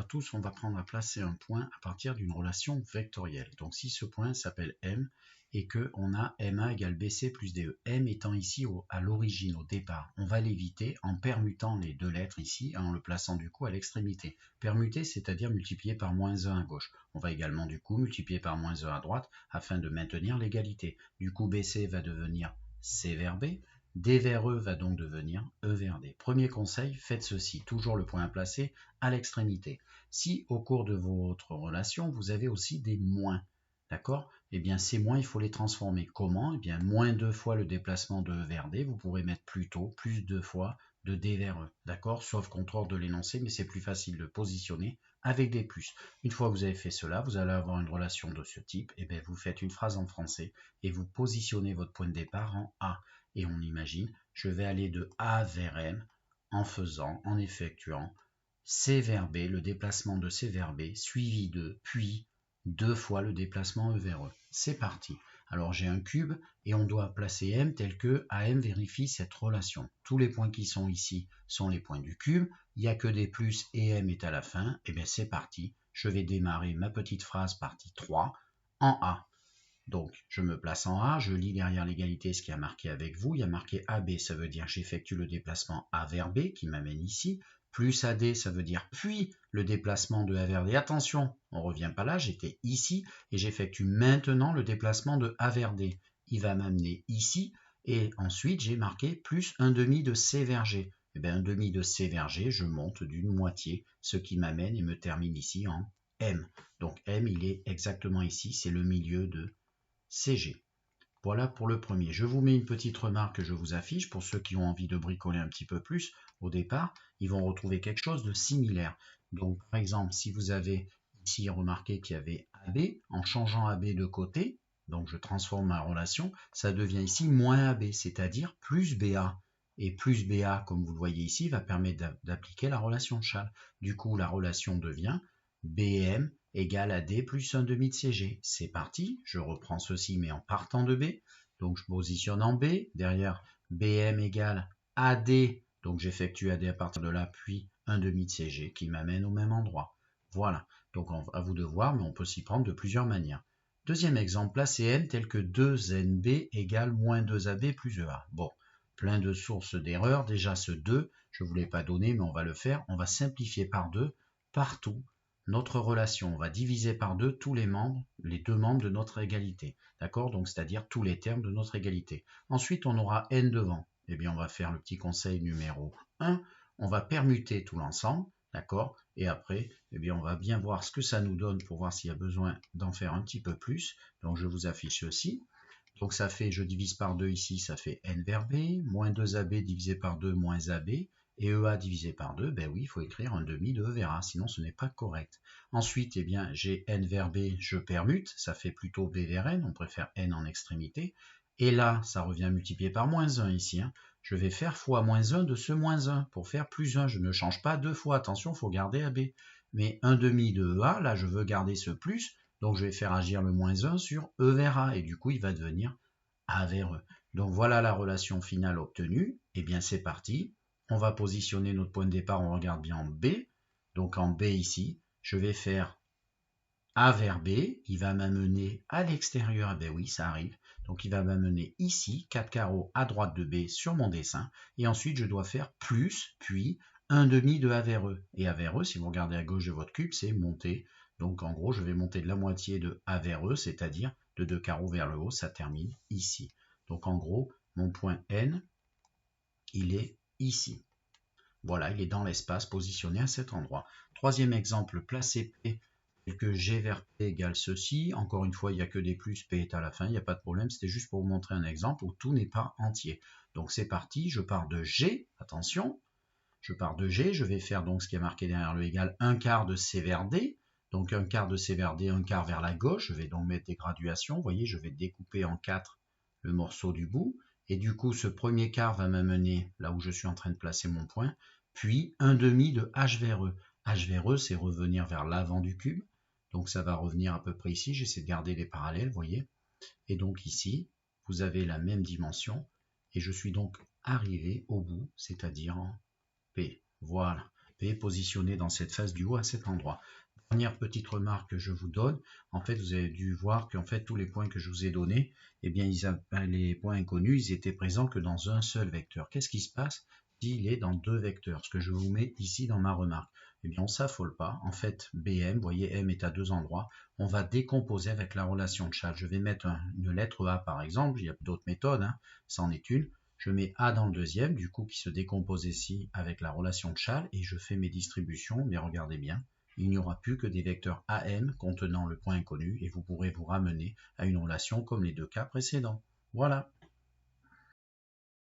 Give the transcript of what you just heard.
à tous, on va prendre à placer un point à partir d'une relation vectorielle. Donc si ce point s'appelle M et qu'on a MA égale BC plus DE, M étant ici à l'origine, au départ, on va l'éviter en permutant les deux lettres ici, en le plaçant du coup à l'extrémité. Permuter, c'est-à-dire multiplier par moins 1 à gauche. On va également du coup multiplier par moins 1 à droite afin de maintenir l'égalité. Du coup BC va devenir C vers B. D vers E va donc devenir E vers D. Premier conseil, faites ceci, toujours le point à placer à l'extrémité. Si au cours de votre relation, vous avez aussi des moins, d'accord? Eh bien ces moins, il faut les transformer. Comment? Eh bien moins 2 fois le déplacement de E vers D, vous pourrez mettre plutôt plus 2 fois de D vers E, d'accord? Sauf contre de l'énoncé, mais c'est plus facile de positionner avec des plus. Une fois que vous avez fait cela, vous allez avoir une relation de ce type, et bien vous faites une phrase en français et vous positionnez votre point de départ en A. Et on imagine, je vais aller de A vers M en effectuant C vers B, le déplacement de C vers B, suivi de, puis 2 fois le déplacement E vers E. C'est parti. Alors j'ai un cube et on doit placer M tel que AM vérifie cette relation. Tous les points qui sont ici sont les points du cube. Il n'y a que des plus et M est à la fin. Et bien c'est parti. Je vais démarrer ma petite phrase partie 3 en A. Donc, je me place en A, je lis derrière l'égalité ce qui a marqué avec vous. Il y a marqué AB, ça veut dire j'effectue le déplacement A vers B qui m'amène ici. Plus AD, ça veut dire puis le déplacement de A vers D. Attention, on ne revient pas là, j'étais ici et j'effectue maintenant le déplacement de A vers D. Il va m'amener ici et ensuite j'ai marqué plus 1/2 de C vers G. Et bien 1/2 de C vers G, je monte d'une moitié, ce qui m'amène et me termine ici en M. Donc M, il est exactement ici, c'est le milieu de CG. Voilà pour le premier. Je vous mets une petite remarque que je vous affiche pour ceux qui ont envie de bricoler un petit peu plus. Au départ, ils vont retrouver quelque chose de similaire. Donc, par exemple, si vous avez ici remarqué qu'il y avait AB, en changeant AB de côté, donc je transforme ma relation, ça devient ici moins AB, c'est-à-dire plus BA. Et plus BA, comme vous le voyez ici, va permettre d'appliquer la relation Chasles. Du coup, la relation devient BM égale à D plus 1/2 de CG. C'est parti, je reprends ceci mais en partant de B. Donc je positionne en B, derrière BM égale AD, donc j'effectue AD à partir de là, puis 1/2 de CG qui m'amène au même endroit. Voilà, donc à vous de voir, mais on peut s'y prendre de plusieurs manières. Deuxième exemple, placez N tel que 2NB égale moins 2AB plus EA. Bon, plein de sources d'erreurs, déjà ce 2, je ne vous l'ai pas donné, mais on va le faire, on va simplifier par 2 partout. Notre relation, on va diviser par 2 tous les deux membres de notre égalité. D'accord? Donc, c'est-à-dire tous les termes de notre égalité. Ensuite, on aura n devant. Eh bien, on va faire le petit conseil numéro 1. On va permuter tout l'ensemble. D'accord? Et après, eh bien, on va bien voir ce que ça nous donne pour voir s'il y a besoin d'en faire un petit peu plus. Donc, je vous affiche ceci. Donc, ça fait, je divise par 2 ici, ça fait n vers b. Moins 2ab divisé par 2, moins ab. Et EA divisé par 2, ben oui, il faut écrire 1/2 de E vers A, sinon ce n'est pas correct. Ensuite, eh bien, j'ai N vers B, je permute, ça fait plutôt B vers N, on préfère N en extrémité. Et là, ça revient multiplié par moins 1 ici. Je vais faire fois moins 1 de ce moins 1 pour faire plus 1. Je ne change pas deux fois, attention, il faut garder AB. Mais 1/2 de EA, là, je veux garder ce plus, donc je vais faire agir le moins 1 sur E vers A, et du coup, il va devenir A vers E. Donc voilà la relation finale obtenue. Eh bien, c'est parti. On va positionner notre point de départ, on regarde bien en B. Donc en B ici, je vais faire A vers B, il va m'amener à l'extérieur, eh bien oui, ça arrive. Donc il va m'amener ici, 4 carreaux à droite de B sur mon dessin. Et ensuite, je dois faire plus, puis 1/2 de A vers E. Et A vers E, si vous regardez à gauche de votre cube, c'est monter. Donc en gros, je vais monter de la moitié de A vers E, c'est-à-dire de 2 carreaux vers le haut, ça termine ici. Donc en gros, mon point N, il est ici. Voilà, il est dans l'espace positionné à cet endroit. Troisième exemple, placez P tel que G vers P égale ceci. Encore une fois, il n'y a que des plus, P est à la fin, il n'y a pas de problème. C'était juste pour vous montrer un exemple où tout n'est pas entier. Donc c'est parti, je pars de G, attention, je pars de G, je vais faire donc ce qui est marqué derrière le égal 1/4 de C vers D. Donc 1/4 de C vers D, 1/4 vers la gauche. Je vais donc mettre des graduations. Vous voyez, je vais découper en 4 le morceau du bout. Et du coup, ce premier quart va m'amener là où je suis en train de placer mon point. Puis 1/2 de H vers E. H vers E, c'est revenir vers l'avant du cube. Donc ça va revenir à peu près ici. J'essaie de garder les parallèles, vous voyez. Et donc ici, vous avez la même dimension. Et je suis donc arrivé au bout, c'est-à-dire en P. Voilà. P P positionné dans cette phase du haut à cet endroit. Dernière petite remarque que je vous donne, en fait vous avez dû voir qu'en fait tous les points que je vous ai donnés, eh bien les points inconnus, ils étaient présents que dans un seul vecteur. Qu'est-ce qui se passe s'il est dans deux vecteurs? Ce que je vous mets ici dans ma remarque. Eh bien on ne s'affole pas, en fait BM, vous voyez M est à deux endroits, on va décomposer avec la relation de Chasles. Je vais mettre une lettre A par exemple, il y a d'autres méthodes, hein, c'en est une. Je mets A dans le deuxième, du coup qui se décompose ici avec la relation de Chasles, et je fais mes distributions, mais regardez bien, il n'y aura plus que des vecteurs AM contenant le point inconnu, et vous pourrez vous ramener à une relation comme les deux cas précédents. Voilà.